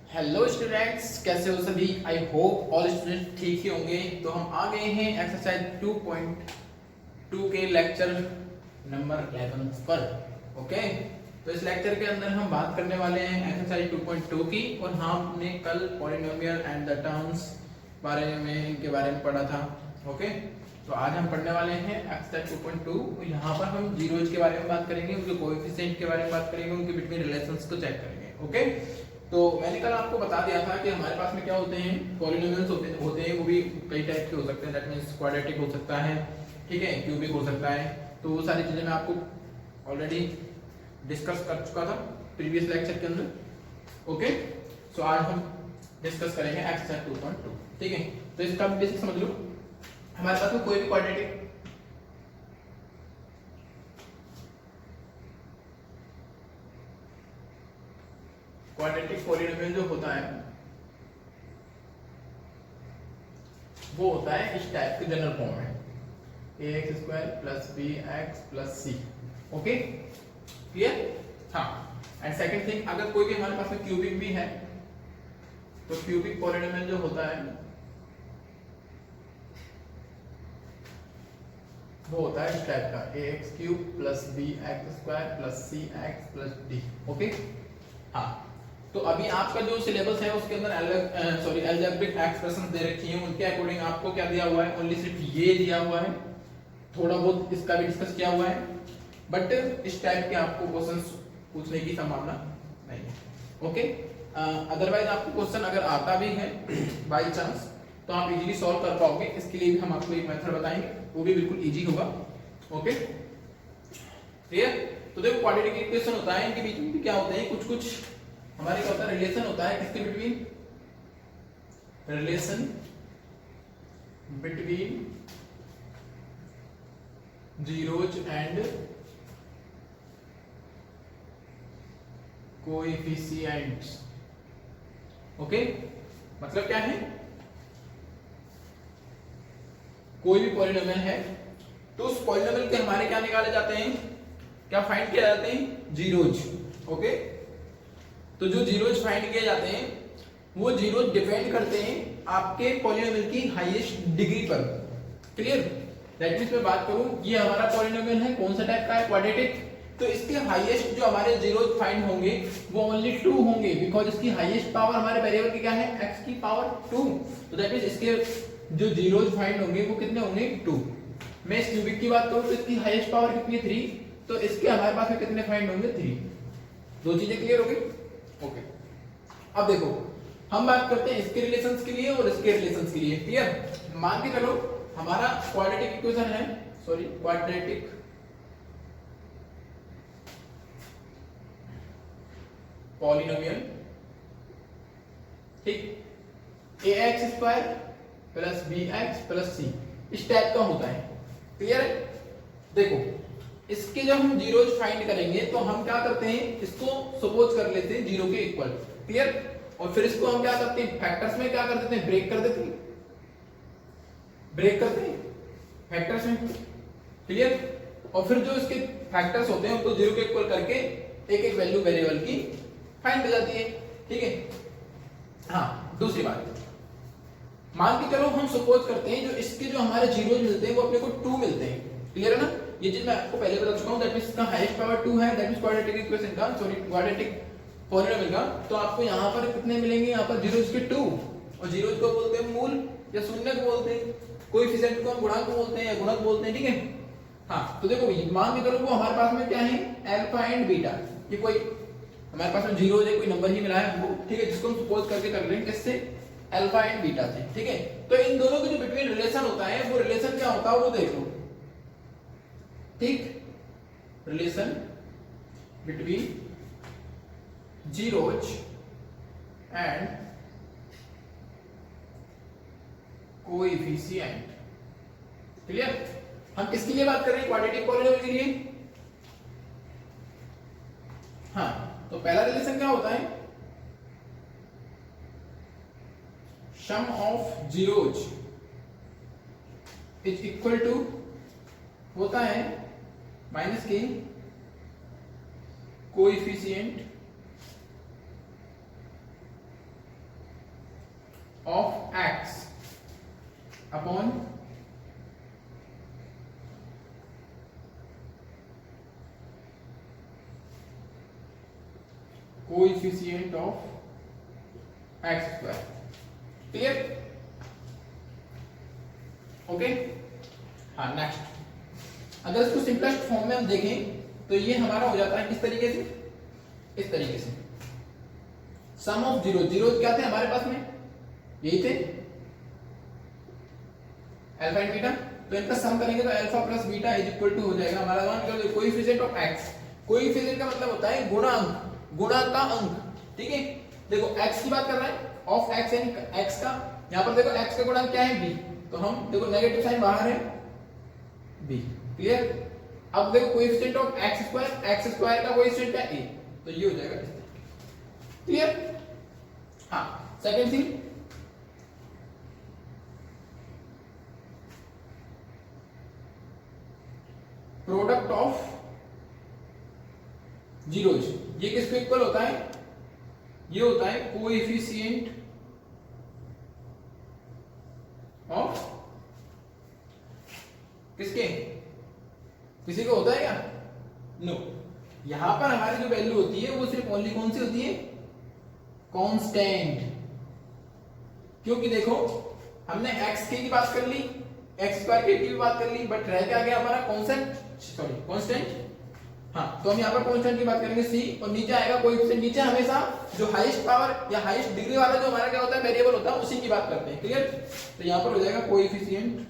Hello students, कैसे हो सभी। आई होप ऑल स्टूडेंट ठीक ही होंगे। तो हम आ गए हैं एक्सरसाइज 2.2 के लेक्चर नंबर 11 पर। ओके, तो इस लेक्चर के अंदर हम बात करने वाले हैं एक्सरसाइज 2.2 की। और हमने कल पॉलिनोमियल एंड द टर्म्स के बारे में पढ़ा था। ओके, तो आज हम पढ़ने वाले हैं एक्सरसाइज 2.2। यहाँ पर हम जीरोज के बारे में बात करेंगे, उनके कोएफिशिएंट के बारे में बात करेंगे, उनके बिटवीन रिलेशंस को चेक करेंगे। ओके, तो मैंने कल आपको बता दिया था कि हमारे पास में क्या होते हैं, पॉलिनोमियल्स होते हैं। वो भी कई टाइप के हो सकते हैं। दैट मींस क्वाड्रेटिक हो सकता है, ठीक है, क्यूबिक हो सकता है। तो वो सारी चीजें मैं आपको ऑलरेडी डिस्कस कर चुका था प्रीवियस लेक्चर के अंदर। ओके, सो आज हम डिस्कस करेंगे एक्सरसाइज 2.2। ठीक है, तो इसका बेसिक समझ लो। हमारे पास में कोई भी क्वाड्रेटिक पॉलिनोमियल जो होता है वो होता है इस टाइप के जनरल फॉर्म में, ax square plus bx plus c। Okay, clear. हाँ, एंड सेकंड थिंग, अगर कोई भी हमारे पास में क्यूबिक भी है तो क्यूबिक पॉलिनोमियल जो होता है वो होता है इस टाइप का, ax cube plus bx square plus cx plus d। Okay, हाँ, तो अभी आपका जो सिलेबस है उसके अंदर अलजेब्रिक एक्सप्रेशन दे रखी है। उनके अकॉर्डिंग आपको क्या दिया हुआ है, ओनली सिर्फ ये दिया हुआ है। थोड़ा बहुत इसका भी डिस्कस किया हुआ है, बट इस टाइप के आपको क्वेश्चंस पूछने की संभावना नहीं है। ओके, अदरवाइज आपको क्वेश्चन अगर आता भी है बाय चांस तो आप इजीली सॉल्व कर पाओगे। इसके लिए भी हम आपको एक मेथड बताएंगे, वो भी बिल्कुल इजी होगा। Okay, clear. तो देखो, क्वाड्रेटिक इक्वेशन होता है, इनके बीच में भी क्या होते हैं, कुछ हमारे क्या होता है, रिलेशन होता है। किसके between, relation between zeros and coefficients. Okay, मतलब क्या है, कोई भी पॉलिनोमियल है तो उस पॉलिनोमियल के हमारे क्या निकाले जाते हैं, क्या फाइंड किया जाते हैं, जीरोज। ओके, तो जो जीरोज फाइंड किए जाते हैं वो जीरोज डिपेंड करते हैं आपके पॉलिनोमियल की हाईएस्ट डिग्री पर। क्लियर। दैट मींस मैं बात करूं, ये हमारा पॉलिनोमियल है, कौन सा टाइप का है, क्वाड्रेटिक। तो इसके हाईएस्ट जो हमारे जीरोज फाइंड होंगे वो ओनली 2 होंगे, बिकॉज इसकी हाईएस्ट पावर हमारे वेरिएबल की क्या है, x की पावर 2। तो दैट मींस इसके जो जीरोज फाइंड होंगे वो कितने होंगे, 2। मैं इस क्यूबिक की बात करूं तो इसकी हाईएस्ट पावर कितनी है, 3। तो इसके हमारे पास में कितने फाइंड होंगे, 3। दो चीजें क्लियर हो गई। ओके, अब देखो हम बात करते हैं इसके रिलेशंस के लिए और इसके रिलेशंस के लिए। क्लियर। मान के चलो हमारा क्वाड्रेटिक इक्वेशन है, क्वाड्रेटिक पॉलिनोमियल, ठीक, ax square plus bx plus c इस टाइप का होता है। क्लियर है। देखो, इसके जब हम जीरोज फाइंड करेंगे तो हम क्या करते हैं, इसको सपोज कर लेते हैं 0 के इक्वल। क्लियर। और फिर इसको हम क्या करते हैं, फैक्टर्स में क्या कर देते हैं, ब्रेक कर देते हैं, ब्रेक करते हैं फैक्टर्स में। क्लियर। और फिर जो इसके फैक्टर्स होते हैं उनको 0 के इक्वल करके एक एक वैल्यू वेरिएबल की फाइंड कर जाती है। ठीक है। हाँ, दूसरी बात, मान के चलो हम सपोज करते हैं जो इसके जो हमारे जीरोज मिलते हैं वो अपने को 2 मिलते हैं। क्लियर है ना, ये चीज मैं आपको पहले बता चुका हूं। दैट मींस इसका हाईएस्ट पावर 2 है, दैट मींस क्वाड्रेटिक इक्वेशन का, क्वाड्रेटिक पॉलिनोमियल का। तो आपको यहां पर कितने मिलेंगे, यहां पर जीरोज के 2। और जीरोज को बोलते हैं मूल या शून्य को बोलते हैं, कोएफिशिएंट को हम गुणांक बोलते हैं या गुणक बोलते हैं। ठीक है। हाँ, तो देखो मान के चलो वो हमारे पास में क्या है, अल्फा एंड बीटा। ये कोई हमारे पास में जीरोज है, कोई नंबर ही मिला है वो, ठीक है, जिसको हम सपोज करके कर रहे हैं किससे, अल्फा एंड बीटा से। ठीक है। तो इन दोनों के जो बिटवीन रिलेशन होता है वो रिलेशन क्या होता है वो देख लो। ठीक, relation between zeros and coefficient. Clear. हम किसके लिए बात कर रहे हैं, क्वाड्रेटिक पॉलिनोमियल के लिए। हाँ, तो पहला रिलेशन क्या होता है, sum of zeros is equal to होता है माइनस के coefficient coefficient of x square. Clear? Okay. हाँ, नेक्स्ट अगर इसको सिंपलेस्ट फॉर्म में हम देखें तो ये हमारा हो जाता है किस तरीके से, इस तरीके से। सम ऑफ जीरो, जीरो क्या थे हमारे पास में, यही थे अल्फा एंड बीटा, तो इनका सम करेंगे तो alpha plus beta is equal to हो जाएगा हमारा one coefficient of x. Coefficient का मतलब होता है गुणांक, गुणा का अंक। ठीक है, देखो x की बात कर रहे हैं, ऑफ x यानी x का, यहां पर देखो x का गुणांक क्या है b, तो हम देखो नेगेटिव साइन बाहर है b। क्लियर? अब देखो कोएफिशिएंट ऑफ x स्क्वायर का कोएफिशिएंट क्या a, तो ये हो जाएगा। क्लियर? हाँ, second thing, product of zeros, ये किसको इक्वल होता है, ये होता है कोएफिशिएंट ऑफ किसके, किसी को होता है क्या? नो। यहां पर हमारी जो वैल्यू होती है वो सिर्फ ओनली कौन सी होती है, कांस्टेंट। क्योंकि देखो हमने x की बात कर ली, x स्क्वायर की भी बात कर ली, बट रह क्या गया हमारा कांस्टेंट। हाँ, तो हम यहाँ पर कांस्टेंट की बात करेंगे c, और नीचे आएगा कोएफिशिएंट। नीचे हमेशा जो हाईएस्ट पावर या हाईएस्ट डिग्री वाला जो हमारा क्या होता है वेरिएबल होता है उसी की बात करते हैं। क्लियर? तो यहाँ पर हो जाएगा कोएफिशिएंट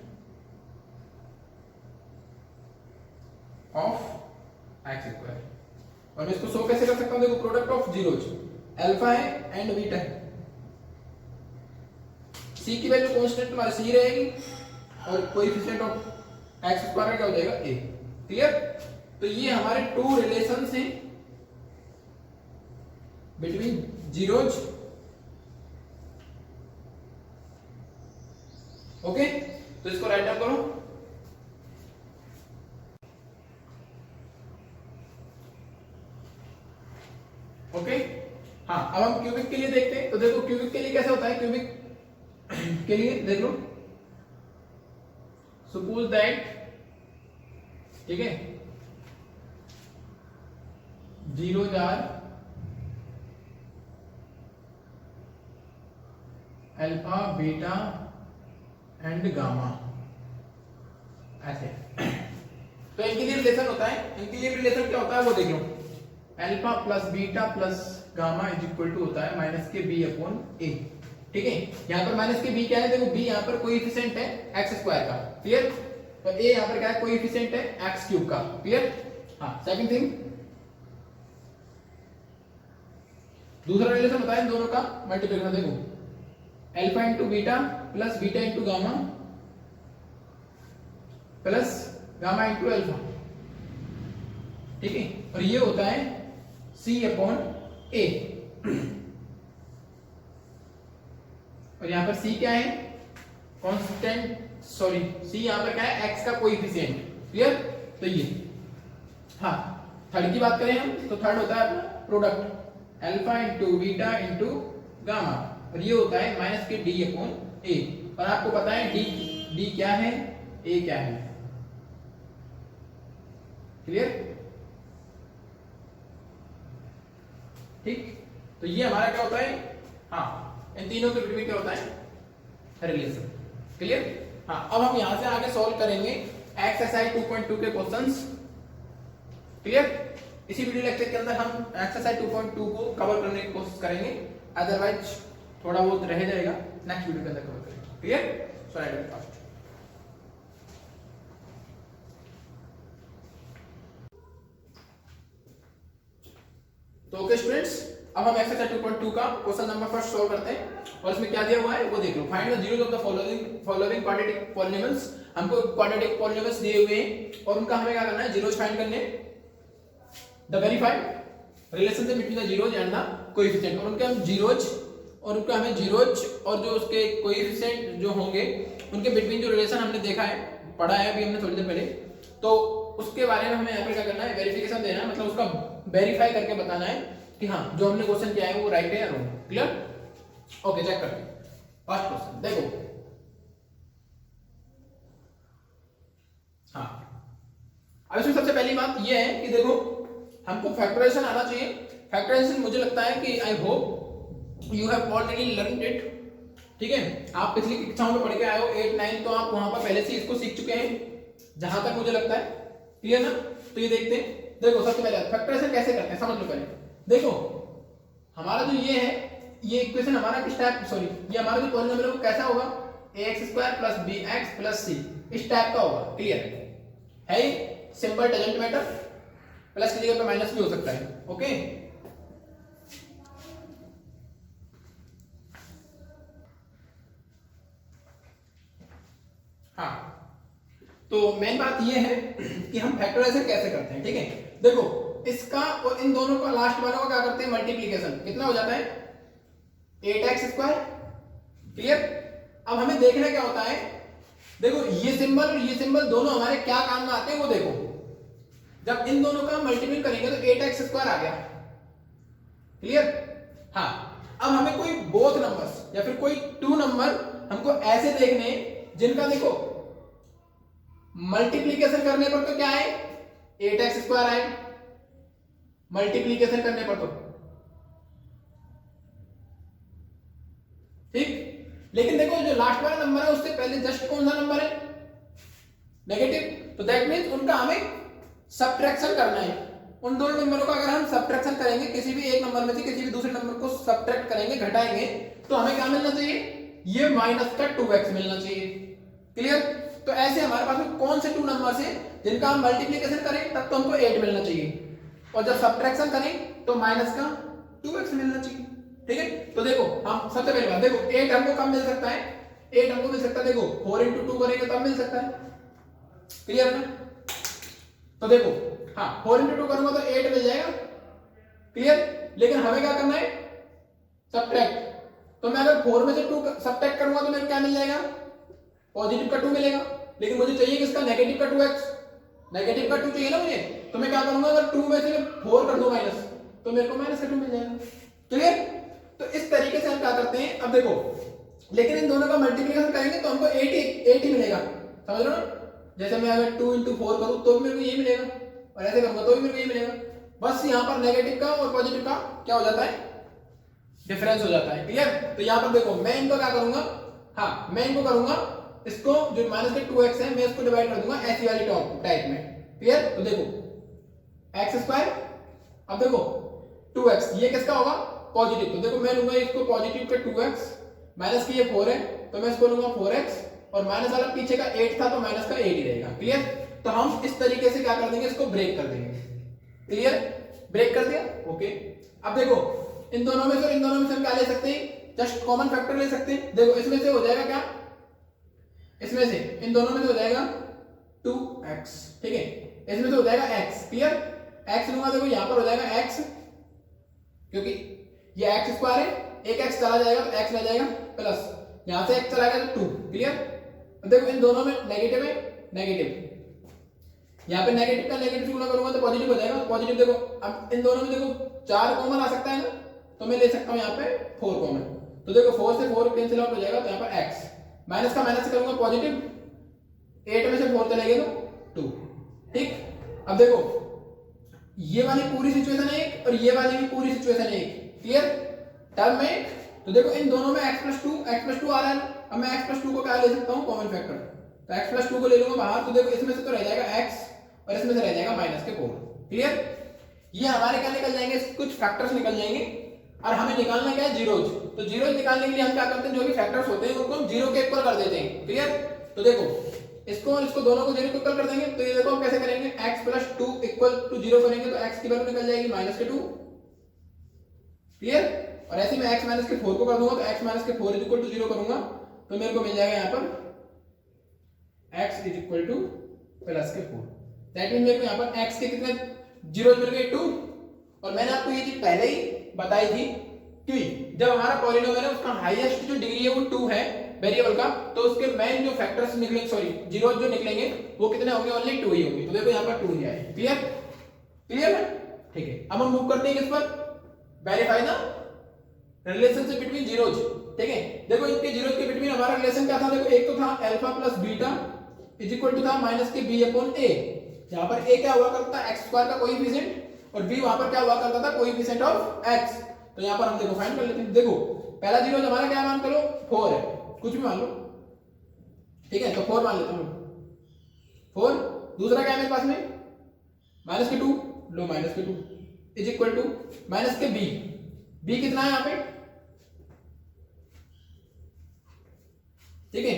ऑफ एक्स स्क्वायर, और मैं इसको शो कैसे कर सकता हूँ, देखो प्रोडक्ट ऑफ जीरोज, अल्फा है एंड बीटा है, c की वैल्यू कांस्टेंट तुम्हारी c रहेगी, और कोएफिशिएंट ऑफ एक्स स्क्वायर क्या हो जाएगा a। क्लियर? तो ये हमारे टू रिलेशंस हैं बिटवीन जीरोज। ओके, तो इसको राइट डाउन करो। ओके, हाँ, अब हम क्यूबिक के लिए देखते हैं। तो देखो क्यूबिक के लिए कैसे होता है, क्यूबिक के लिए देख लो, सपोज दैट, ठीक है, zeros are alpha beta and gamma, ऐसे। तो इनके लिए रिलेशन होता है, इनके लिए रिलेशन क्या होता है वो देख लो, alpha plus beta plus gamma is equal to होता है माइनस के बी अपॉन ए। ठीक है, यहाँ पर माइनस के बी क्या है, देखो बी यहाँ पर कोएफिशिएंट है एक्स स्क्वायर का। क्लियर? तो ए यहाँ पर क्या है, कोएफिशिएंट है एक्स क्यूब का। क्लियर? हाँ, सेकंड थिंग, दूसरा रिलेशन होता है इन दोनों का मल्टीप्लिकेशन। देखो alpha into beta plus beta into gamma plus gamma into alpha. ठीक है, और ये होता है c अपॉन a, और यहां पर c क्या है, कांस्टेंट, सॉरी c यहां पर क्या है, x का कोएफिशिएंट। क्लियर? तो ये, हाँ, थर्ड की बात करें हम तो थर्ड होता है अपना product alpha into beta into gamma, और ये होता है माइनस के डी अपॉन ए। और आपको पता है डी क्या है, ए क्या है। क्लियर? ठीक, तो ये हमारा क्या होता है, हाँ, इन तीनों के बीच में क्या होता है, रिलेशन। क्लियर? हाँ, अब हम यहां से आगे सॉल्व करेंगे एक्सरसाइज 2.2 के क्वेश्चंस। क्लियर? इसी वीडियो लेक्चर के अंदर हम एक्सरसाइज 2.2 को कवर करने की कोशिश करेंगे, अदरवाइज थोड़ा बहुत रह जाएगा, नेक्स्ट वीडियो के अंदर कवर करेंगे। क्लियर? सो राइट फास्ट। तो ओके स्टूडेंट्स, अब हम एक्सरसाइज 2.2 का क्वेश्चन नंबर फर्स्ट सॉल्व करते हैं, और इसमें क्या दिया हुआ है वो देख लो। Find the zeros of the following quadratic polynomials. हमको क्वाड्रेटिक पॉलिनोमियल्स दिए हुए हैं और उनका हमें क्या करना है, जीरोस फाइंड करने। The verified relationship between the zeros and the coefficient, और उनके हम जीरोस और उनका हमें जीरोस और जो उसके कोएफिशिएंट जो होंगे उनके बिटवीन जो रिलेशन हमने देखा है, पढ़ा है अभी हमने थोड़ी देर पहले, तो उसके बारे में हमें यहाँ पर क्या करना है, वेरिफिकेशन देना है, मतलब उसका वेरीफाई करके बताना है कि हाँ जो हमने क्वेश्चन किया है वो राइट है या रॉन्ग। क्लियर? ओके, चेक करते हैं फर्स्ट क्वेश्चन। देखो, हाँ, अब इसमें सबसे पहली बात ये है कि देखो हमको फैक्टराइजेशन आना चाहिए। फैक्टराइजेशन मुझे लगता है कि I hope you have already learned it, ठीक है। आप पिछली कक्षाओं में पढ़ के आए हो 8, 9, तो आप वहां पर पहले से इसको सीख चुके हैं जहां तक मुझे लगता है, क्लियर ना। तो ये देखते हैं, देखो सबसे पहले फैक्टराइजेशन कैसे करते हैं समझ लो पहले। देखो हमारा जो ये है, ये इक्वेशन हमारा किस टाइप, सॉरी ये हमारा जो पॉलिनोमियल है वो कैसा होगा, ax² + bx + c, इस टाइप का होगा, क्लियर है। सिंपल, डजंट मैटर, प्लस की जगह पे माइनस भी हो सकता है, ओके। हाँ, तो मेन बात ये है कि हम फैक्टराइजेशन कैसे करते हैं, ठीक है। देखो इसका और इन दोनों का लास्ट वाला क्या करते हैं, मल्टीप्लीकेशन, कितना हो जाता है 8x², क्लियर। अब हमें देखना क्या होता है, देखो ये सिंबल और ये सिंबल दोनों हमारे क्या काम में आते हैं वो देखो। जब इन दोनों का मल्टीप्लाई करेंगे तो 8x² आ गया, क्लियर। हाँ, अब हमें कोई बोथ नंबर्स या फिर कोई 2 नंबर हमको ऐसे देखने जिनका देखो मल्टीप्लीकेशन करने पर तो क्या है 8x² आए, मल्टीप्लीकेशन करने पर तो ठीक। लेकिन देखो जो लास्ट वाला नंबर है उससे पहले जस्ट कौन सा नंबर है, नेगेटिव, तो दैट मींस उनका हमें सब्ट्रैक्शन करना है। उन दोनों नंबरों का अगर हम सब्ट्रैक्शन करेंगे, किसी भी एक नंबर में से किसी भी दूसरे नंबर को सब्ट्रैक्ट करेंगे, घटाएंगे, तो हमें क्या मिलना चाहिए, ये माइनस का 2x मिलना चाहिए, क्लियर। तो ऐसे हमारे पास में कौन से 2 नंबर है जिनका हम मल्टीप्लिकेशन करें तब तो हमको 8 मिलना चाहिए, और जब सब्ट्रैक्शन करें तो माइनस का 2x मिलना चाहिए, ठीक है। तो देखो हम सबसे पहले बात देखो 8 हमको कब मिल सकता है, 8 हमको मिल सकता है देखो 4 × 2 करेंगे तब मिल सकता है, क्लियर ना। तो देखो हाँ 4 × 2 करूंगा तो 8 मिल जाएगा, क्लियर। लेकिन हमें क्या करना है, सब्ट्रैक्ट। तो मैं अगर 4 में से 2 सब्ट्रैक्ट करूंगा तो मेरे क्या मिल जाएगा, पॉजिटिव का 2 मिलेगा। लेकिन मुझे चाहिए किसका, नेगेटिव का 2x, नेगेटिव का 2 चाहिए ना मुझे। तो मैं क्या करूंगा, अगर 2 में से 4 कर दूं माइनस, तो मेरे को माइनस का 2 मिल जाएगा, क्लियर। तो इस तरीके से हम क्या करते हैं, अब देखो लेकिन इन दोनों का मल्टीप्लिकेशन करेंगे तो हमको 8 ही मिलेगा, समझ रहे हो ना। जैसे मैं अगर 2 × 4 करूं तो भी मेरे को ये मिलेगा, और ऐसे करूंगा तो भी मेरे को ये मिलेगा। बस यहाँ पर नेगेटिव का और पॉजिटिव का क्या हो जाता है, डिफरेंस हो जाता है, क्लियर। तो यहाँ पर देखो मैं इनको क्या करूंगा, हाँ मैं इनको करूंगा, इसको जो माइनस के 2x है मैं इसको डिवाइड कर दूंगा ऐसी वाली टाइप में, क्लियर। तो देखो x², अब देखो 2x, ये किसका होगा, पॉजिटिव। तो देखो मैं लूंगा इसको पॉजिटिव का 2x, माइनस की ये 4 है तो मैं इसको लूंगा 4x, और माइनस वाला पीछे का 8 था तो माइनस का 8 ही रहेगा, क्लियर। तो हम इस तरीके से क्या कर देंगे, इसको ब्रेक कर देंगे, क्लियर। ब्रेक कर दिया, ओके। अब देखो इन दोनों में से हम क्या ले सकते हैं, जस्ट कॉमन फैक्टर ले सकते हैं। देखो इसमें से हो जाएगा क्या, इसमें से इन दोनों में से हो जाएगा 2x, ठीक है। इसमें से हो जाएगा x, क्लियर। x लूंगा, देखो यहां पर हो जाएगा x, क्योंकि ये x² है, एक x चला जाएगा तो x रह जाएगा, प्लस यहां से x चला गया तो 2, क्लियर। देखो इन दोनों में नेगेटिव है, नेगेटिव, यहाँ पे नेगेटिव का नेगेटिव गुणा करूंगा तो पॉजिटिव हो जाएगा, पॉजिटिव। देखो अब इन दोनों में देखो 4 कॉमन आ सकता है ना, तो मैं ले सकता हूँ यहाँ पे 4 कॉमन। तो देखो 4 से 4 कैंसिल आउट हो जाएगा, तो यहाँ पर x, माइनस का माइनस करूंगा पॉजिटिव, 8 में से 4 चले गए तो 2, ठीक। अब देखो ये वाली पूरी सिचुएशन है एक, और ये वाली भी पूरी सिचुएशन है एक, क्लियर। टर्म में तो देखो इन दोनों में x + 2 आ रहा है। अब मैं x + 2 को क्या ले सकता हूँ, कॉमन फैक्टर, तो x + 2 को ले लूंगा बाहर। तो देखो इसमें से तो रह जाएगा x, और इसमें से रह जाएगा माइनस के 4, क्लियर। ये हमारे क्या निकल जाएंगे, कुछ फैक्टर्स निकल जाएंगे, और हमें निकालना क्या है, जीरोज। तो जीरोज निकालने के लिए हम क्या करते हैं, जो भी फैक्टर्स होते हैं उनको हम 0 के इक्वल कर देते हैं, क्लियर। तो देखो इसको और इसको दोनों को 0 के इक्वल कर देंगे। तो ये देखो हम कैसे करेंगे, x + 2 = 0 करेंगे तो x की वैल्यू निकल जाएगी -2, क्लियर। और ऐसे में x - के 4 को कर दूंगा तो x - के 4 = 0 करूंगा तो मेरे को मिल जाएगा यहाँ पर x = +4। दैट मीन मेरे को यहाँ पर x के कितने जीरो मिल गए, 2। और मैंने आपको ये चीज पहले ही बताई थी कि जब हमारा पॉलिनोमियल है उसका हाईएस्ट जो डिग्री है वो 2 है वेरिएबल का, तो उसके मेन जो फैक्टर्स निकलेंगे, सॉरी जीरो जो निकलेंगे वो कितने होंगे, ओनली 2 ही होंगे। तो देखो यहाँ पर 2 ही आए, क्लियर, क्लियर है, ठीक है। अब हम मूव करते हैं किस पर, verify the relationship between zeros, ठीक है। देखो इनके जीरोज के बिटवीन हमारा रिलेशन क्या था, देखो एक तो था अल्फा + बीटा = था -b/a। यहाँ पर a क्या हुआ करता है, x² का कोएफिशिएंट, और b वहां पर क्या हुआ करता था, कोएफिशिएंट ऑफ x। तो यहां पर हम देखो फाइंड कर लेते हैं। देखो पहला जीरो हमारा क्या मान करो 4 है, कुछ भी मान लो, ठीक है, तो 4 मान लेता हूं 4। दूसरा क्या है मेरे पास में माइनस के 2, लो माइनस के 2 इज इक्वल टू माइनस के b कितना है यहां पे, ठीक है।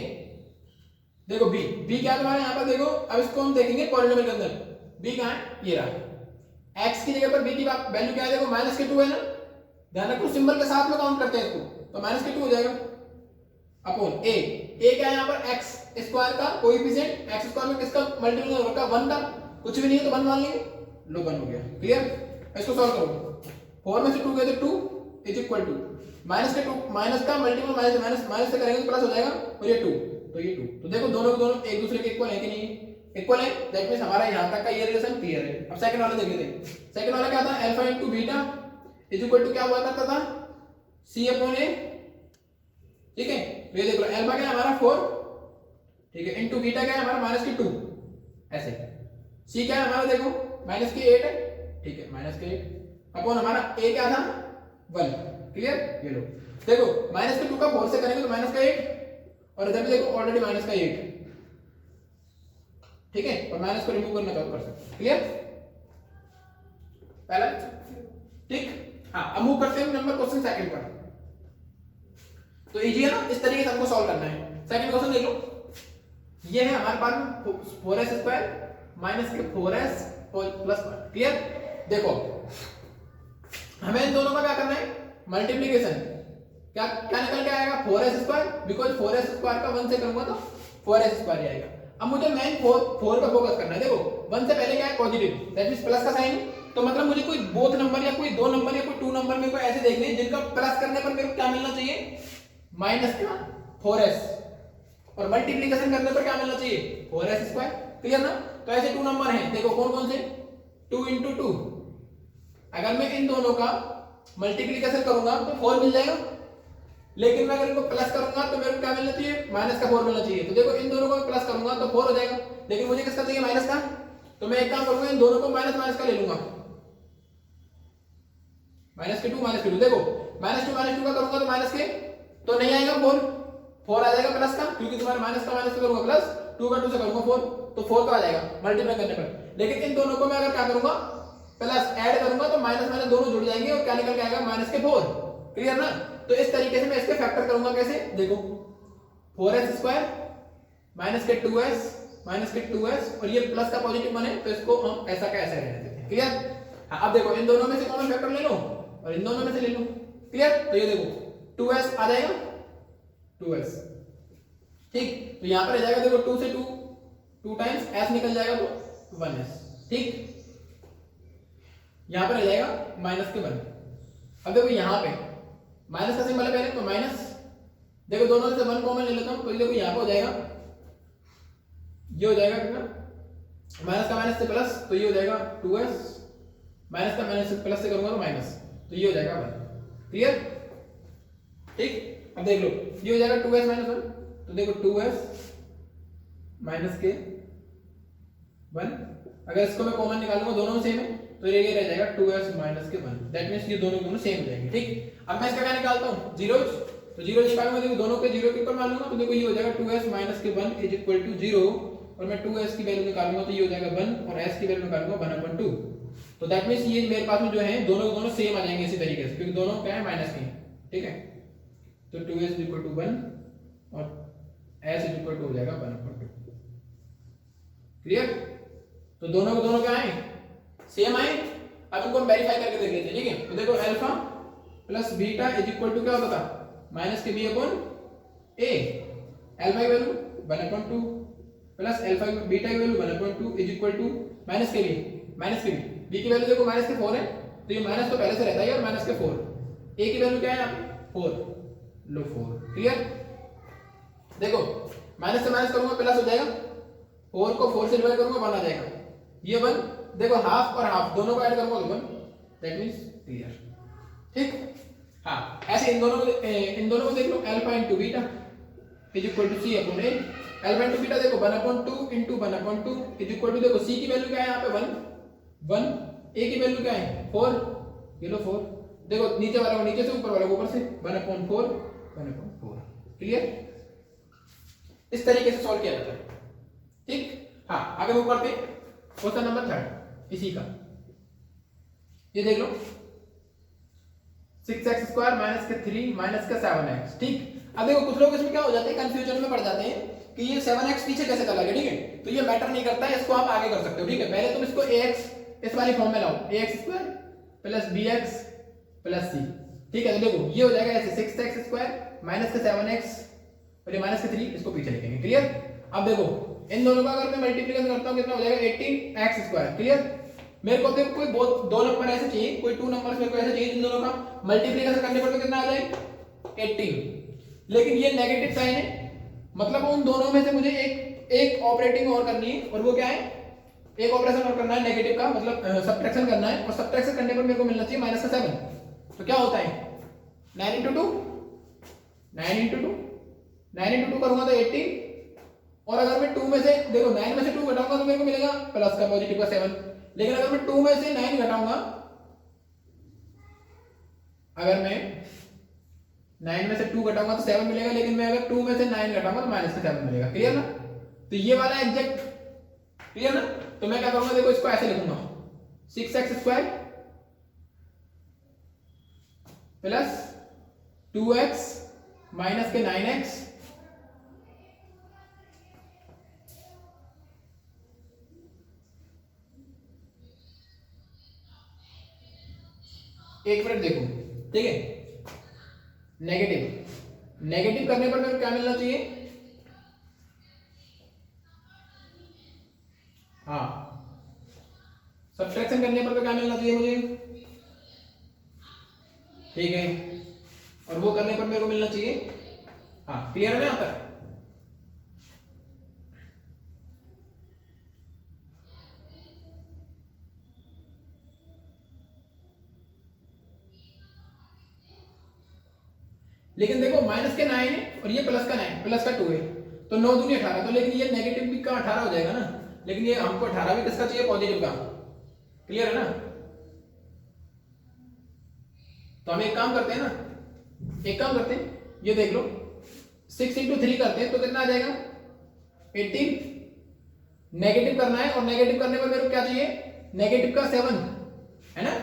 देखो b क्या है तुम्हारा यहां पर, देखो अब इसको हम देखेंगे पॉलिनोमियल के अंदर, b कहां है, ये रहा। x की जगह पर b की वैल्यू क्या है, देखो माइनस के 2 है ना, ध्यान रखो सिंबल के साथ में काउंट करते हैं इसको, तो माइनस के 2 हो जाएगा अपॉन a क्या है यहां पर x स्क्वायर का कोएफिशिएंट, x स्क्वायर में किसका मल्टीपल हो रखा 1 का, कुछ भी नहीं है तो 1 मान लेंगे, लो 1 हो गया, क्लियर। इसको सॉल्व करो, 4 में से 2 गए तो 2 इज इक्वल टू माइनस के 2, माइनस का मल्टीपल माइनस से करेंगे तो प्लस हो जाएगा, और ये 2 तो ये 2, तो देखो दोनों के दोनों एक दूसरे के इक्वल है कि नहीं, इक्वल है, दैट मींस हमारा यहां तक का ये रिलेशन क्लियर है। अब सेकंड वाला देख लेते हैं। सेकंड वाला क्या था, alpha into beta is equal to क्या हुआ करता था, c अपॉन a, ठीक है। तो ये देखो अल्फा क्या है हमारा 4, ठीक है, इनटू बीटा क्या है हमारा माइनस के 2, ऐसे। c क्या है हमारा देखो माइनस के 8 है, ठीक है, माइनस के 8 अपॉन हमारा a क्या था 1, क्लियर। ये लो देखो माइनस के 2 का 4 से करेंगे तो माइनस का 8, और इधर भी देखो ऑलरेडी माइनस का 8, ठीक है, और माइनस को रिमूव करना चाहो कर सकते, क्लियर पहला, ठीक। हाँ अब मूव करते हैं नंबर क्वेश्चन सेकंड पर, तो इजी है ना, इस तरीके से हमको सॉल्व करना है। सेकंड क्वेश्चन देख लो, ये है हमारे पास 4s स्क्वायर माइनस के 4s प्लस 1, क्लियर। देखो हमें इन दोनों का क्या करना है, मल्टीप्लिकेशन, क्या क्या निकल के आएगा 4s square, because 4s square का 1 से करूंगा तो 4s स्क्वायर ही आएगा। अब मुझे मेन 4 पर फोकस करना है। देखो 1 से पहले क्या है पॉजिटिव, दैट मींस प्लस का साइन, तो मतलब मुझे कोई बोथ नंबर या कोई 2 नंबर या कोई 2 नंबर मेरे को ऐसे देखने हैं जिनका प्लस करने पर मेरे को क्या मिलना चाहिए, माइनस का 4s, और मल्टीप्लिकेशन करने पर क्या मिलना चाहिए 4s स्क्वायर, क्लियर ना। तो ऐसे 2 नंबर हैं, देखो कौन कौन से, 2 into 2, अगर मैं इन दोनों का मल्टीप्लिकेशन करूंगा तो 4 मिल जाएगा, लेकिन मैं अगर इनको प्लस करूंगा तो मेरे को क्या मिलना चाहिए, माइनस का 4 मिलना चाहिए। तो देखो इन दोनों को प्लस करूंगा तो 4 हो जाएगा, लेकिन मुझे किसका चाहिए माइनस का, तो मैं एक काम करूंगा इन दोनों को माइनस माइनस का ले लूंगा, माइनस के 2 माइनस के 2, देखो माइनस 2 का करूंगा तो माइनस के तो नहीं आएगा 4 आ जाएगा प्लस का, क्योंकि तुम्हारा माइनस का करूंगा प्लस, 2 का 2 से करूंगा 4, तो 4 का आ जाएगा मल्टीप्लाई करने पर। लेकिन इन दोनों को मैं अगर क्या करूंगा प्लस ऐड करूंगा तो माइनस माइनस दोनों जुड़ जाएंगे और क्या निकल के आएगा माइनस के 4, क्लियर ना। तो इस तरीके से मैं इसके फैक्टर करूंगा, कैसे देखो 4s स्क्वायर माइनस के 2s और ये प्लस का पॉजिटिव बने तो इसको हम ऐसा का ऐसा रहने देते हैं, क्लियर। हाँ अब देखो इन दोनों में से कॉमन फैक्टर ले लो और इन दोनों में से ले लो, क्लियर। तो ये देखो 2s आ जाएगा 2s, ठीक। तो यहां पर आ जाएगा देखो 2 से 2 टाइम्स s निकल जाएगा तो 1s, ठीक। यहां पर आ जाएगा माइनस के 1। अब देखो यहां पे माइनस का सिंबल है पहले तो माइनस, देखो दोनों में से 1 कॉमन ले लेता हूं तो देखो यहां पे हो जाएगा, ये हो जाएगा कितना, माइनस का माइनस से प्लस तो ये हो जाएगा 2s, माइनस का माइनस से प्लस से करूंगा तो माइनस, तो ये हो जाएगा 1, क्लियर, ठीक। अब देख लो ये हो जाएगा 2s माइनस 1, तो देखो 2s माइनस के 1, अगर इसको मैं कॉमन निकालूंगा दोनों में सेम है तो ये रह जाएगा 2s माइनस के 1, दैट मींस ये दोनों सेम हो जाएंगे, ठीक। अब मैं इसका क्या निकालता हूं जीरोज, तो जीरो निकालूंगा, देखो दोनों के जीरो के ऊपर मान लूंगा तो देखो ये हो जाएगा 2s माइनस के 1 इज इक्वल टू 0, और मैं 2s की वैल्यू निकालूंगा तो ये हो जाएगा 1 और s की वैल्यू निकालूंगा 1/2, तो दैट मींस ये मेरे पास में जो है दोनों के दोनों सेम आ जाएंगे इसी तरीके से, क्योंकि दोनों क्या है माइनस के, ठीक है। तो 2s इज इक्वल टू 1 और s इज इक्वल टू हो जाएगा 1/2, क्लियर। तो दोनों के दोनों क्या आए सेम आए। अब इनको हम वेरीफाई करके देख लेते हैं, ठीक है। तो देखो alpha plus beta is equal to क्या होता था माइनस के b अपॉन a, अल्फा की वैल्यू 1/2 प्लस अल्फा बीटा की value 1/2 is equal to minus के b की वैल्यू देखो माइनस के 4 है तो ये माइनस तो पहले से रहता है और माइनस के 4, a की वैल्यू क्या है यहाँ पे 4, लो 4, क्लियर। देखो माइनस से माइनस करूंगा प्लस हो जाएगा, 4 को 4 से डिवाइड करूंगा 1 आ जाएगा, ये 1, देखो हाफ और हाफ दोनों को ऐड करूंगा तो 1, दैट मींस क्लियर, ठीक। हाँ ऐसे इन दोनों को देख लो, alpha into beta is equal to c upon a, alpha into beta देखो 1/2 इनटू 1/2 इज इक्वल टू, देखो c की वैल्यू क्या है यहाँ पे 1 ए की वैल्यू क्या है 4, ये लो 4, देखो नीचे वाला को नीचे से, ऊपर वाला को ऊपर से, 1/4 1/4। क्लियर? इस तरीके से सॉल्व किया जाता है। ठीक, हाँ आगे मूव करते हैं क्वेश्चन नंबर 3 इसी का। ये देख लो 6x² माइनस के 3 माइनस का 7x। ठीक, अब देखो कुछ लोग इसमें क्या हो जाते हैं, कंफ्यूजन में पड़ जाते हैं कि ये 7x पीछे कैसे कर लगे। ठीक है, तो ये मैटर नहीं करता है, इसको आप आगे कर सकते हो। ठीक है, पहले तुम इसको ax इस वाली फॉर्म में लाओ, ax² plus bx plus c। ठीक है, तो देखो ये हो जाएगा ऐसे 6x² माइनस का 7x और ये माइनस का 3, इसको पीछे लिखेंगे। क्लियर? अब देखो इन दोनों का अगर मैं मल्टीप्लिकेशन करता हूं कितना हो जाएगा 18x²। क्लियर? मेरे को देखो कोई बहुत दो नंबर ऐसे चाहिए, कोई 2 नंबर्स मेरे को ऐसे चाहिए जिन दोनों का मल्टीप्लिकेशन करने पर तो कितना आ जाए 18, लेकिन ये नेगेटिव साइन है, मतलब उन दोनों में से मुझे एक ऑपरेटिंग और करनी है, और वो क्या है, एक ऑपरेशन और करना है नेगेटिव का, मतलब सब्ट्रैक्शन करना है, और सब्ट्रैक्शन करने पर मेरे को मिलना चाहिए माइनस का 7। तो क्या होता है 9 into 2 9 into 2 करूंगा तो 18, और अगर मैं 2 में से देखो 9 में से 2 घटाऊंगा तो मेरे को मिलेगा प्लस का पॉजिटिव का 7, लेकिन अगर मैं 2 में से 9 घटाऊंगा, अगर मैं 9 में से 2 घटाऊंगा तो 7 मिलेगा, लेकिन मैं अगर 2 में से 9 घटाऊंगा तो माइनस का 7 मिलेगा। क्लियर ना? तो ये वाला एग्जैक्ट क्लियर ना? तो मैं क्या करूंगा, देखो इसको ऐसे लिखूंगा 6x² प्लस 2x माइनस के 9x एक मिनट देखो। ठीक है, नेगेटिव करने पर मेरे को क्या मिलना चाहिए, हाँ सब्ट्रैक्शन करने पर तो क्या मिलना चाहिए मुझे, ठीक है, और वो करने पर मेरे को मिलना चाहिए, हाँ क्लियर है ना यहाँ तक? लेकिन देखो माइनस के 9 है और ये प्लस का 9 प्लस का 2 है, तो 9 दूनी 18, तो लेकिन ये नेगेटिव भी का 18 हो जाएगा ना, लेकिन ये हमको 18 भी किसका चाहिए, पॉजिटिव का। क्लियर है ना? तो हम एक काम करते हैं ये देख लो 6 into 3 करते हैं तो कितना आ जाएगा 18, नेगेटिव करना है, और नेगेटिव करने पर मेरे को क्या चाहिए, नेगेटिव का 7 है ना,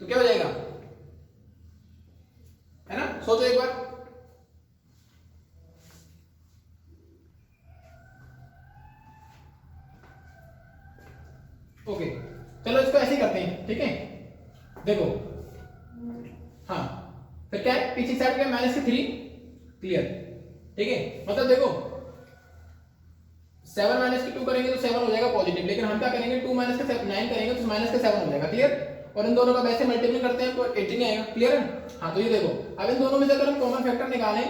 तो क्या हो जाएगा, है ना? सोचो एक बार। ओके, चलो इसको ऐसे ही करते हैं। ठीक है, देखो हाँ फिर क्या है, पीछे साइड में माइनस के 3। क्लियर? ठीक है, मतलब देखो 7 माइनस के 2 करेंगे तो 7 हो जाएगा पॉजिटिव, लेकिन हम क्या करेंगे 2 माइनस के 9 करेंगे तो माइनस के 7 हो जाएगा। क्लियर? और इन दोनों का वैसे मल्टीप्लाई करते हैं तो 18 आएगा। क्लियर है? हाँ, तो ये देखो अब इन दोनों में से अगर हम कॉमन फैक्टर निकालें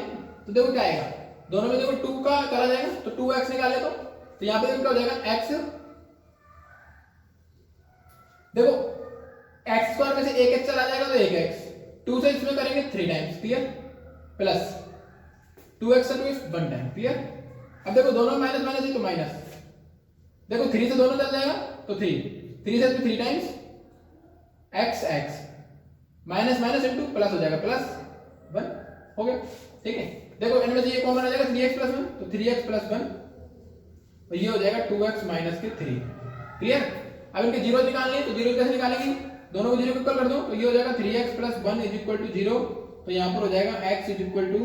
तो देखो क्या आएगा, दोनों में देखो 2 का करा जाएगा तो 2x निकाले तो यहाँ पे देखो क्या हो जाएगा x, देखो x² में से 1x चला जाएगा तो 1x, 2 से इसमें करेंगे 3 टाइम्स। क्लियर? प्लस 2x से 2 1 टाइम। क्लियर? अब देखो दोनों माइनस माइनस है तो माइनस, देखो 3 से दोनों चल जाएगा तो 3 से 3 times x minus minus into plus हो जाएगा प्लस 1 हो गया। ठीक है, देखो इनमें से ये कॉमन आ जाएगा 3x प्लस 1 तो 3x प्लस 1 और ये हो जाएगा 2x माइनस के 3। क्लियर? अब इनके जीरो निकालने हैं तो जीरो कैसे निकालेंगे, दोनों को जीरो को इक्वल कर दो तो ये हो जाएगा 3x plus 1 is equal to 0, तो यहाँ पर हो जाएगा x is equal to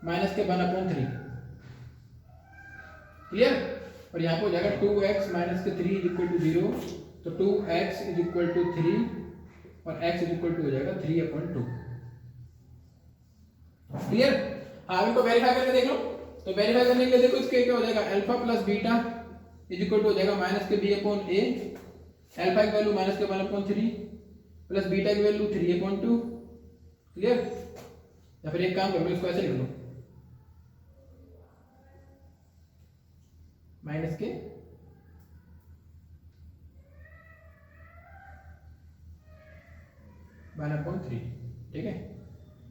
minus के 1/3। क्लियर? और यहाँ पे हो जाएगा 2x माइनस के 3 इज इक्वल टू 0, तो 2x इज इक्वल टू 3 और x इज इक्वल टू हो जाएगा 3/2। क्लियर? हाँ, इनको वेरीफाई करके देख लो। तो वेरीफाई करने के लिए देखो इसके क्या हो जाएगा, alpha plus beta is equal to हो जाएगा माइनस के b/a, अल्फा की वैल्यू माइनस के 1/3 प्लस बीटा की वैल्यू 3/2। क्लियर? या फिर एक काम करो इसको ऐसे लिख लो, माइनस के (3). ठीक है,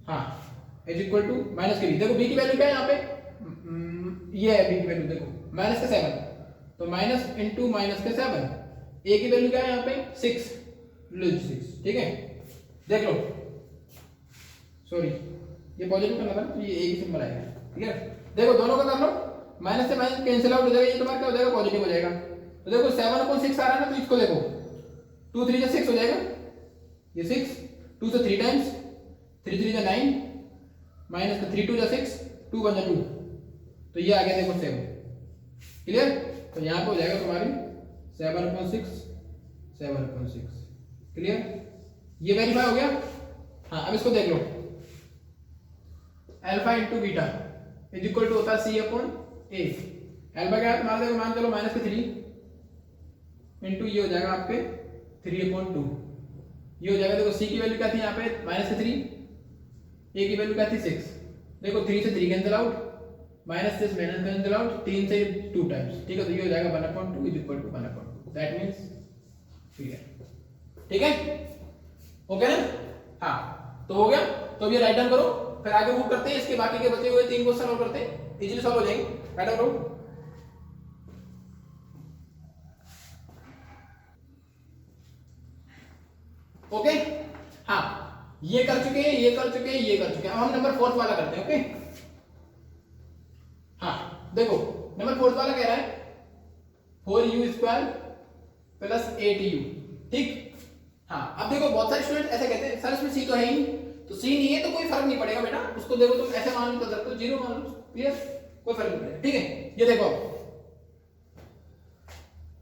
हाँ इज इक्वल टू माइनस के b, देखो b की वैल्यू क्या है यहाँ पे, ये है b की वैल्यू, देखो माइनस के 7, तो माइनस इंटू माइनस के 7 ए की वैल्यू क्या है यहाँ पे 6, 6, ठीक है। देख लो, सॉरी ये पॉजिटिव करना था तो ये ए की सिंबल आएगा, ठीक है। देखो दोनों का कर लो, माइनस से माइनस कैंसिल आउट हो जाएगा, ये तुम्हारा क्या हो जाएगा पॉजिटिव हो जाएगा। तो देखो 7/6 आ रहा है ना, तो इसको देखो 2 3 6 हो जाएगा, ये 6 2 से 3 टाइम्स, 3 3 9 माइनस का 3 2 6 2 1 2, तो ये आ गया देखो 7, क्लियर। तो यहाँ पे हो जाएगा तुम्हारी 7/6 7/6, क्लियर। ये वेरीफाई हो गया। हाँ अब इसको देख लो, alpha into beta is equal to होता है सी अपॉन ए। अल्फा क्या है तुम्हारा, देखो मान चलो -3 इंटू ये हो जाएगा आपके 3/2, ये हो जाएगा। देखो सी की वैल्यू क्या थी यहाँ पे -3, ए की वैल्यू क्या थी 6। देखो 3 से 3 कैंसिल आउट, माइनस से माइनस कैंसिल आउट, 3 से 2 टाइम्स, ठीक है। तो ये हो जाएगा 1/2 is equal to 1/2, that means clear, ठीक है, ओके ना। हाँ तो हो गया, तो ये राइट डाउन करो, फिर आगे मूव करते हैं, इसके बाकी के बचे हुए 3 क्वेश्चन और करते हैं, इजीली सॉल्व हो जाएंगे। राइट डाउन करो। ओके हाँ ये कर चुके हैं, ये कर चुके हैं, ये कर चुके हैं। अब हम नंबर 4 वाला करते हैं। ओके हाँ देखो नंबर 4 वाला कह रहा है 4u² प्लस 8u, ठीक। हाँ अब देखो बहुत सारे स्टूडेंट ऐसे कहते हैं सर इसमें सी तो है ही, तो सी नहीं है तो कोई फर्क नहीं पड़ेगा बेटा, उसको देखो तुम ऐसे मान लो सकते हो, 0 मान लो, क्लियर, कोई फर्क नहीं पड़ेगा, ठीक है। ये देखो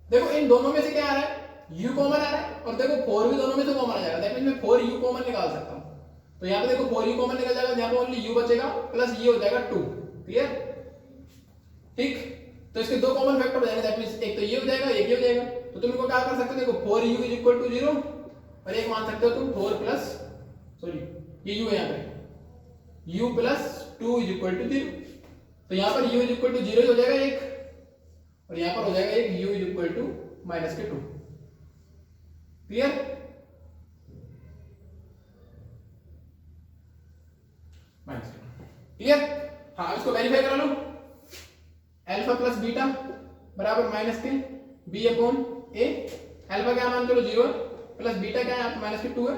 देखो इन दोनों में से क्या आ रहा है, u कॉमन आ रहा है, और देखो 4 भी दोनों में से कॉमन आ जाएगा, दैट मींस मैं 4u कॉमन निकाल सकता हूं। तो यहां पे देखो 4u कॉमन निकल जाएगा, यहां पे ओनली u बचेगा प्लस ये हो जाएगा 2, क्लियर, ठीक। तो इसके दो कॉमन फैक्टर हो जाएंगे, दैट मींस एक तो ये हो जाएगा, एक ये हो जाएगा। तो तुम इनको क्या कर सकते हो, देखो 4u = 0 और एक मान सकते हो तुम 4 प्लस सॉरी ये u है यहाँ पे u प्लस 2 = 0। तो यहाँ पर u = 0 हो जाएगा एक, और यहाँ पर हो जाएगा एक u = -2, क्लियर। क्लियर हाँ इसको वेरीफाई करा लो, अल्फा प्लस बीटा बराबर -b/a। अल्फा क्या मान चलो 0 प्लस बीटा क्या है -2 है,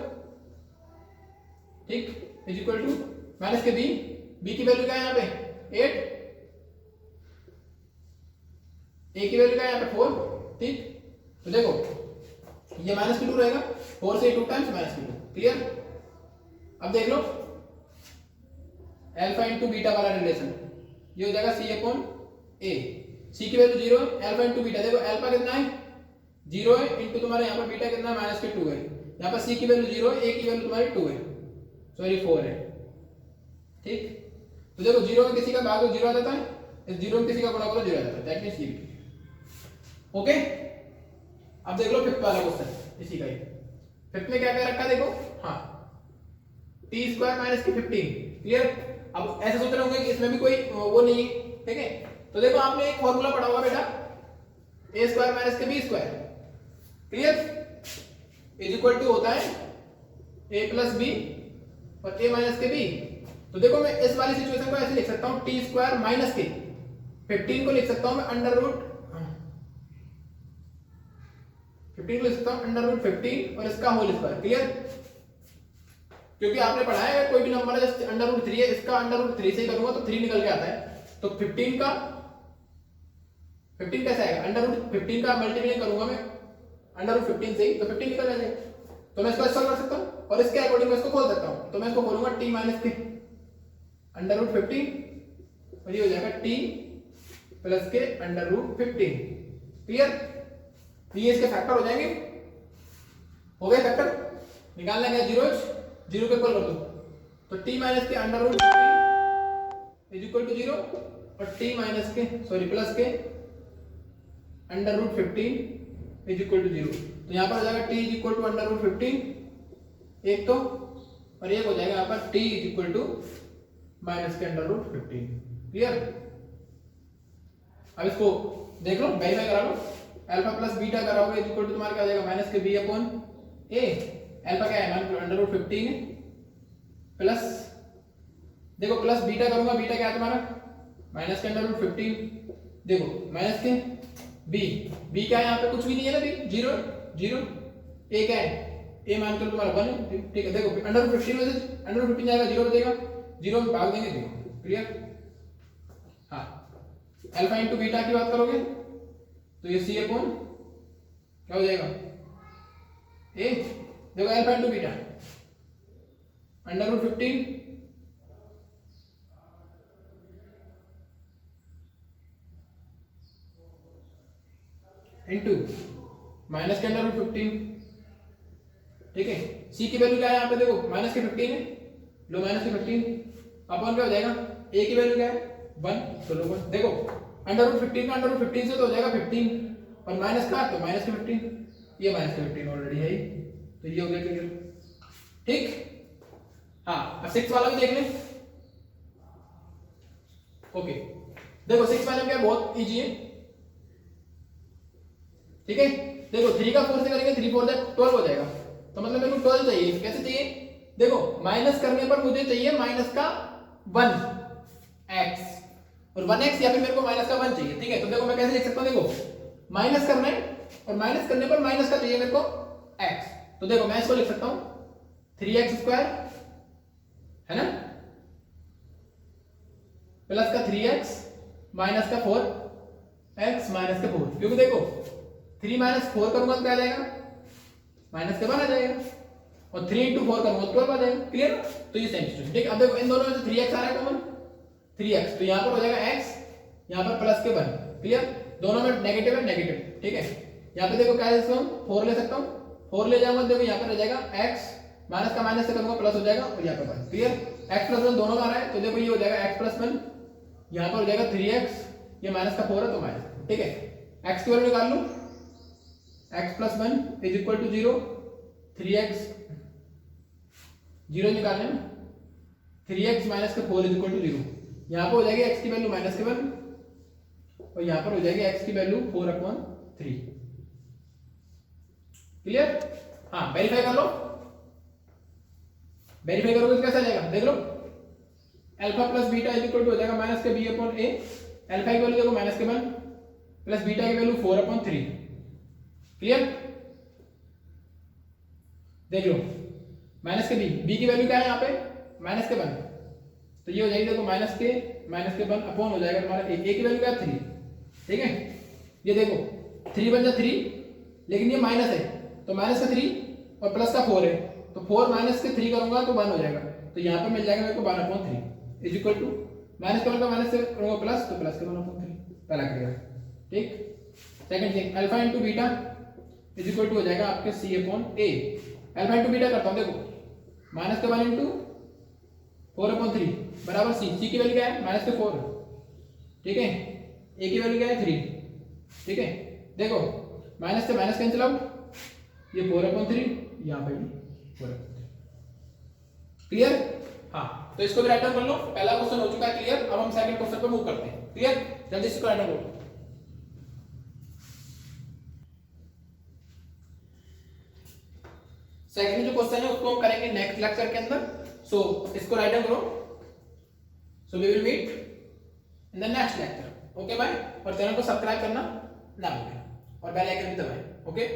ठीक, is equal to -b, b की वैल्यू क्या है यहाँ पे 8, a की वैल्यू क्या है यहाँ पे 4, ठीक। तो देखो ये -2 रहेगा, 4 से 2 टाइम्स -2, क्लियर। अब देख लो अल्फा इंटू बीटा वाला रिलेशन, ये हो जाएगा c/a, c की वैल्यू 0 है, अल्फा इंटू बीटा, देखो अल्फा कितना है 0 है, इंटू तुम्हारे यहाँ पर बीटा कितना है -2 है, यहाँ पर c की वैल्यू 0 है, a की वैल्यू तुम्हारी 2 है, सॉरी 4 है, ठीक। तो देखो 0 में किसी का भाग 0 आ जाता है, इस 0 में किसी का गुणा करो 0 आ जाता है, दैट मींस ये, ओके। अब देख लो 5th वाला क्वेश्चन, इसी का ही 5th में क्या क्या रखा देखो, हाँ t² - 15, क्लियर। अब ऐसे सोच रहे होंगे कि इसमें भी कोई वो नहीं है, ठीक है। तो देखो आपने एक फॉर्मूला पढ़ा होगा बेटा a² - b², clear, is equal to होता है a + b और a - b। तो देखो मैं इस वाली सिचुएशन को ऐसे लिख सकता हूं, t² - k, 15 को लिख सकता हूं मैं √15 को लिख सकता हूं √15 और इसका होल स्क्वायर, क्लियर। क्योंकि आपने पढ़ा है कोई भी नंबर है जैसे √3 है, इसका √3 से करूंगा तो 3 निकल के आता है, तो 15 कैसे आएगा, √15 का मल्टीप्लाई करूंगा मैं √15 से ही, तो 15 निकल जाएगा। तो मैं इसको सॉल्व कर सकता हूं और इसके अकॉर्डिंग मैं इसको खोल सकता हूं, तो मैं इसको खोलूंगा t - k √15 और ये हो जाएगा t + k √15, क्लियर। ये इसके फैक्टर हो जाएंगे, हो गए फैक्टर, निकालना है 0 के इक्वल कर दो, तो t - k √15 is equal to 0 और t - k sorry plus k √15 is equal to 0। तो यहाँ पर हो जाएगा t इज इक्वल टू √15 एक तो, और एक हो जाएगा यहाँ पर t is equal to -k √15, clear. अब इसको देख लो, वेरीफाई करा लो, अल्फा प्लस बीटा कराओगे इज इक्वल टू तुम्हारा क्या हो जाएगा -b/a। अल्फा क्या है √15 है, प्लस देखो प्लस बीटा करूंगा, बीटा क्या है तुम्हारा -k √15, देखो -k बी, बी क्या है यहाँ पे, कुछ भी नहीं है ना, बी जीरो जीरो, ए क्या है, ए मान कर तुम्हारा 1 है, ठीक है। देखो अंडर 15 में से अंडर 15 जाएगा, जीरो बचेगा, जीरो में भाग देंगे जीरो, क्लियर। हाँ, अल्फा इंटू बीटा की बात करोगे तो ये सी अपॉन क्या हो जाएगा, ए, देखो alpha into beta under root 15 into minus के अंडर रूट 15, ठीक है। सी की वैल्यू क्या है यहाँ पे, देखो माइनस के 15 है, लो माइनस के 15 अपॉन क्या हो जाएगा, ए की वैल्यू क्या है 1, तो लो 1। देखो अंडर रूट 15 का अंडर रूट 15 से तो हो जाएगा 15 और माइनस का तो माइनस के 15, ये माइनस के 15 ऑलरेडी है ही, तो ये हो गया क्लियर, ठीक। हाँ, अब 6 वाला भी देख लें, ओके। देखो 6 वाले में क्या बहुत इजी है, ठीक है। देखो 3 का 4 से करेंगे, 3 4 12 हो जाएगा, तो मतलब मेरे को 12 चाहिए, कैसे चाहिए, देखो माइनस करने पर मुझे चाहिए माइनस का 1x और 1x या फिर मेरे को माइनस का 1 चाहिए, ठीक है। तो देखो मैं कैसे लिख सकता हूं, देखो माइनस करना है और माइनस करने पर माइनस का चाहिए मेरे को x, तो देखो मैं इसको लिख सकता हूं 3x स्क्वायर है ना, प्लस का 3x माइनस का 4x माइनस का 4, क्योंकि देखो 3 माइनस 4 करूंगा तो क्या आ जाएगा, माइनस के 1 आ जाएगा, और 3 इंटू 4 करूंगा तो 12 आ जाएगा, क्लियर। तो ये सेम सिचुएशन, ठीक है। अब देखो इन दोनों में से 3x आ रहा है कॉमन, 3x, तो यहां पर हो जाएगा x, यहां पर प्लस के 1, क्लियर। दोनों में नेगेटिव है, नेगेटिव, ठीक है। यहां पे देखो क्या है, इसको 4 ले सकता हूं, 4 ले जाऊंगा, देखो यहां पर रह जाएगा x, माइनस का माइनस से करूंगा प्लस हो जाएगा, और यहां पर 1, क्लियर। x प्लस 1 दोनों में आ रहा है, तो देखो ये हो जाएगा x प्लस 1, यहां पर हो जाएगा 3x, ये माइनस का 4 है तो माइनस, ठीक है। x की वैल्यू निकाल लो, x plus 1 is equal to 0, 3x 0 निकालने में 3x माइनस का 4 इज इक्वल टू 0, यहां पर हो जाएगी x की वैल्यू माइनस के 1 और यहां पर हो जाएगी x की वैल्यू 4/3, क्लियर। हाँ, वेरीफाई कर लो, वेरीफाई करोगे तो कैसा जाएगा, देख लो alpha plus beta is equal to हो जाएगा माइनस के b अपॉन a, अल्फा की वैल्यू देखो माइनस के 1 प्लस बीटा की वैल्यू 4/3, क्लियर। देख लो माइनस के b की वैल्यू क्या है यहाँ पे माइनस के 1, तो ये हो जाएगी देखो माइनस के 1 अपॉन हो जाएगा तुम्हारा a की वैल्यू क्या है 3, ठीक है। ये देखो 3 बन जाए 3, लेकिन ये माइनस है तो माइनस का 3 और प्लस का 4 है, तो 4 माइनस के 3 करूंगा तो 1 हो जाएगा, तो यहाँ पे मिल जाएगा मेरे को 1/3 इज इक्वल टू माइनस करूंगा माइनस से करूंगा प्लस, तो प्लस के 1/3, पहला क्लियर, ठीक। Second thing alpha into beta is equal to हो जाएगा आपके c upon a, alpha into beta करता हूं, देखो माइनस के 1 इंटू 4/3 बराबर c की वैल्यू क्या है माइनस के 4, ठीक है। a की वैल्यू क्या है 3, ठीक है। देखो माइनस से माइनस कैंसिल आउट, ये 4/3, यहाँ पे भी 4/3, क्लियर। हाँ, तो इसको भी राइट डाउन कर लो, पहला क्वेश्चन हो चुका है क्लियर। अब हम सेकंड क्वेश्चन पे मूव करते हैं, क्लियर। जल्दी से इसको राइट डाउन करो। सेकंड जो क्वेश्चन है उसको हम करेंगे नेक्स्ट लेक्चर के अंदर, सो इसको राइट डाउन करो। So we will meet in the next lecture, okay bye. और चैनल को सब्सक्राइब करना ना भूलें और बेल आइकन भी दबाएं, ओके।